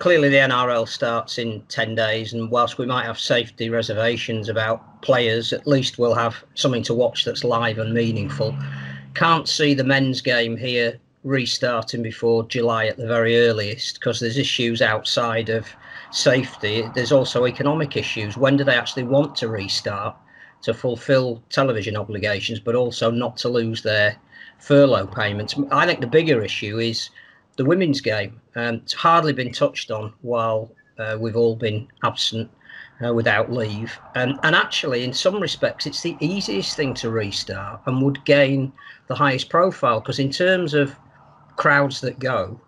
clearly the NRL starts in 10 days, and whilst we might have safety reservations about players, at least we'll have something to watch that's live and meaningful. Can't see the men's game here restarting before July at the very earliest, because there's issues outside of safety. There's also economic issues. When do they actually want to restart to fulfil television obligations, but also not to lose their furlough payments? I think the bigger issue is the women's game. It's hardly been touched on while we've all been absent without leave. And actually, in some respects, it's the easiest thing to restart and would gain the highest profile, because in terms of crowds that go,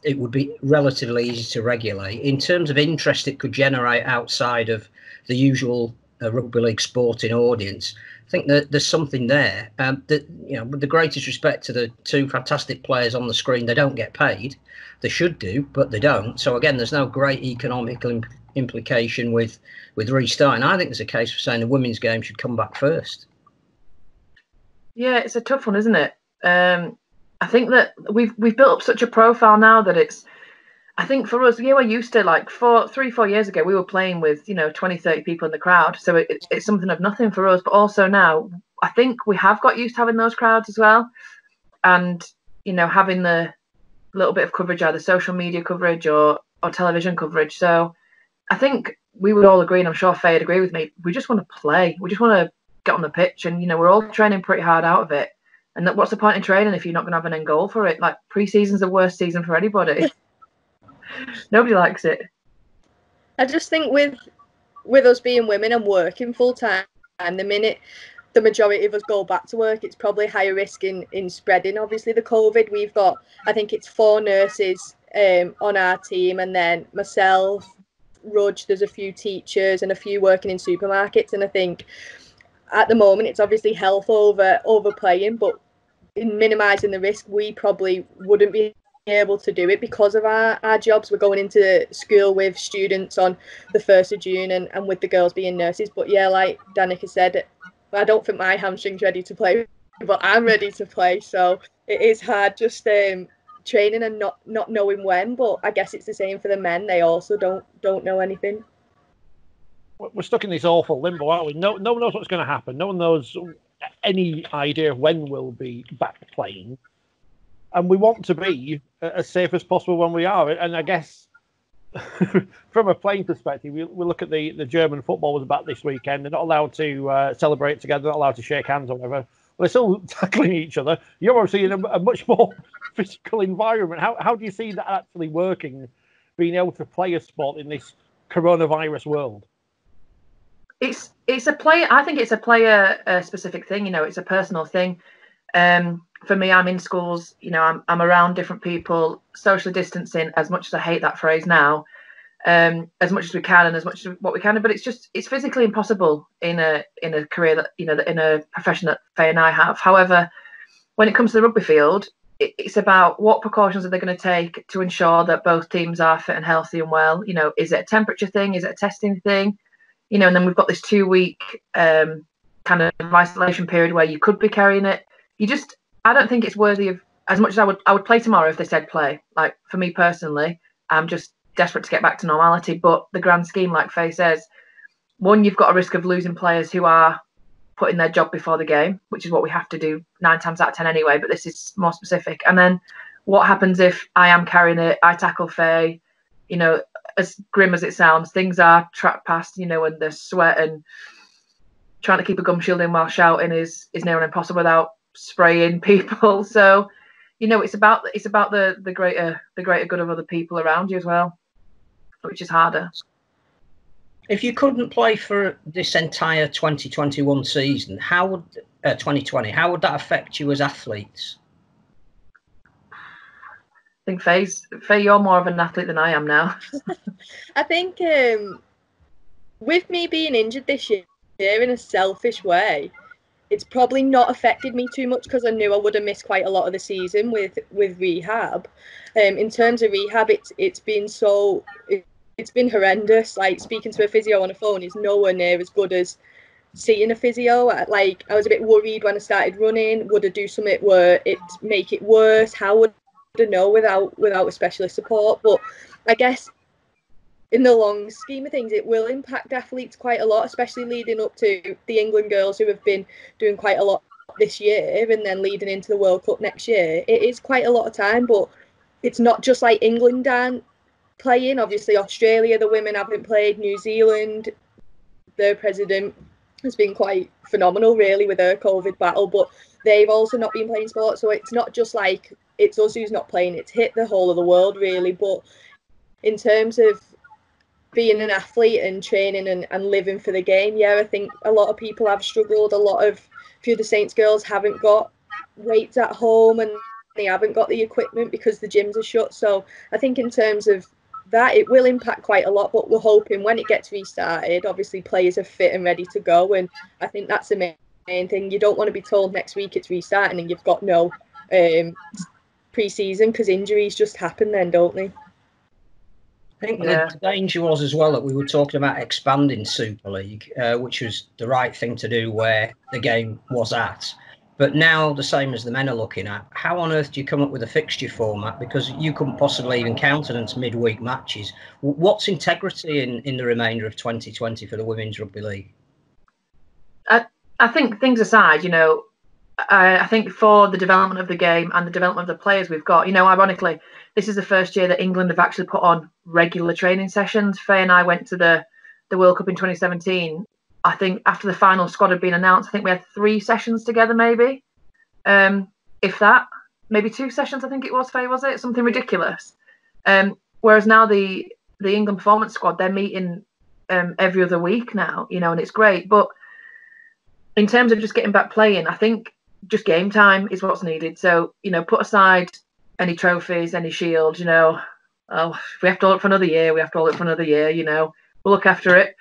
it would be relatively easy to regulate. In terms of interest it could generate outside of the usual rugby league sporting audience, I think that there's something there. That, you know, with the greatest respect to the two fantastic players on the screen, they don't get paid. They should do, but they don't. So again, there's no great economical implication with restarting. I think there's a case for saying the women's game should come back first. Yeah, it's a tough one, isn't it? I think that we've built up such a profile now that it's, I think for us, we're used to, like 3-4 years ago, we were playing with, 20, 30 people in the crowd. So it's something of nothing for us. But also now, I think we have got used to having those crowds as well. And, having the little bit of coverage, either social media coverage or television coverage. So I think we would all agree, and I'm sure Faye would agree with me, we just want to play. We just want to get on the pitch. And, we're all training pretty hard out of it. And what's the point in training if you're not going to have an end goal for it? Like, pre-season's the worst season for anybody. Nobody likes it. I just think with us being women and working full time, and the minute the majority of us go back to work, it's probably higher risk in spreading, obviously, the COVID. We've got, I think it's 4 nurses on our team, and then myself, Rudge, there's a few teachers and a few working in supermarkets. And I think at the moment it's obviously health over playing, but in minimising the risk, we probably wouldn't be able to do it because of our jobs. We're going into school with students on the 1st of June and with the girls being nurses. But yeah, like Danika said, I don't think my hamstring's ready to play, but I'm ready to play. So it is hard just training and not knowing when. But I guess it's the same for the men. They also don't know anything. We're stuck in this awful limbo, aren't we? No one knows what's going to happen. No one knows any idea of when we'll be back playing. And we want to be as safe as possible when we are. And I guess from a playing perspective, we look at the German football was back this weekend. They're not allowed to celebrate together, not allowed to shake hands or whatever. Well, they're still tackling each other. You're obviously in a much more physical environment. How do you see that actually working, being able to play a sport in this coronavirus world? It's a player. I think it's a player specific thing. It's a personal thing. For me, I'm in schools. I'm around different people, socially distancing. As much as I hate that phrase now, as much as we can and as much as what we can. But it's physically impossible in a career that in a profession that Faye and I have. However, when it comes to the rugby field, it's about what precautions are they going to take to ensure that both teams are fit and healthy and well. Is it a temperature thing? Is it a testing thing? And then we've got this 2-week kind of isolation period where you could be carrying it. I don't think it's worthy of, as much as I would play tomorrow if they said play. Like, for me personally, I'm just desperate to get back to normality. But the grand scheme, like Faye says, one, you've got a risk of losing players who are putting their job before the game, which is what we have to do 9 times out of 10 anyway, but this is more specific. And then what happens if I am carrying it, I tackle Faye, as grim as it sounds, things are tracked past, and the sweat and trying to keep a gum shield in while shouting is near on impossible without spraying people. So it's about the greater good of other people around you as well, which is harder. If you couldn't play for this entire 2021 season, 2020, how would that affect you as athletes? I think Faye, you're more of an athlete than I am now. I think with me being injured this year in a selfish way, it's probably not affected me too much because I knew I would have missed quite a lot of the season with rehab. In terms of rehab, it's been horrendous. Like, speaking to a physio on the phone is nowhere near as good as seeing a physio. Like, I was a bit worried when I started running. Would I do something where it make it worse? How would I know without a specialist support? But I guess in the long scheme of things, it will impact athletes quite a lot, especially leading up to the England girls who have been doing quite a lot this year and then leading into the World Cup next year. It is quite a lot of time, but it's not just like England aren't playing. Obviously, Australia, the women haven't played. New Zealand, their president has been quite phenomenal, really, with her COVID battle, but they've also not been playing sport. So it's not just like it's us who's not playing, it's hit the whole of the world, really. But in terms of being an athlete and training and living for the game, yeah, I think a lot of people have struggled. A few of the Saints girls haven't got weights at home and they haven't got the equipment because the gyms are shut. So I think in terms of that, it will impact quite a lot, but we're hoping when it gets restarted, obviously players are fit and ready to go. And I think that's the main thing. You don't want to be told next week it's restarting and you've got no pre-season, because injuries just happen then, don't they? I think the danger was as well that we were talking about expanding Super League, which was the right thing to do where the game was at. But now, the same as the men are looking at, how on earth do you come up with a fixture format? Because you couldn't possibly even countenance midweek matches. What's integrity in the remainder of 2020 for the Women's Rugby League? I think, things aside, I think for the development of the game and the development of the players we've got, ironically, this is the first year that England have actually put on regular training sessions. Faye and I went to the World Cup in 2017. I think after the final squad had been announced, I think we had 3 sessions together, maybe. If that, maybe 2 sessions, I think it was, Faye, was it? Something ridiculous. Whereas now the England performance squad, they're meeting every other week now, and it's great. But in terms of just getting back playing, I think just game time is what's needed. So, put aside any trophies, any shields, if we have to hold it for another year, we have to hold it for another year, we'll look after it.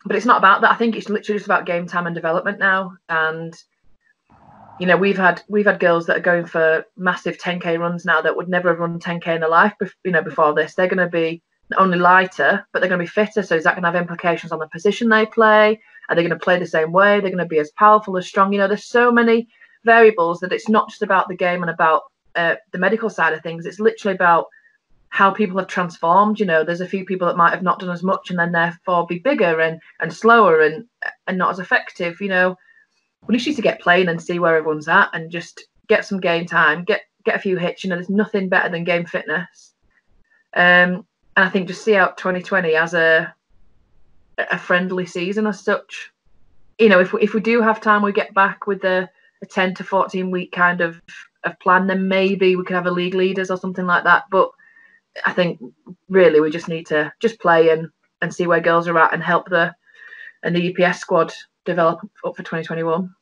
But it's not about that. I think it's literally just about game time and development now. And, we've had girls that are going for massive 10K runs now that would never have run 10K in their life, before this. They're going to be not only lighter, but they're going to be fitter. So is that going to have implications on the position they play? Are they going to play the same way? They're going to be as powerful, as strong. There's so many variables that it's not just about the game and about the medical side of things. It's literally about how people have transformed. There's a few people that might have not done as much and then therefore be bigger and slower and not as effective. We just need to get playing and see where everyone's at and just get some game time, get a few hits. There's nothing better than game fitness. And I think just see out 2020 as a friendly season as such. If we do have time, we get back with a 10 to 14 week kind of plan, then maybe we could have a league leaders or something like that. But I think really we just need to just play and see where girls are at and help the EPS squad develop up for 2021.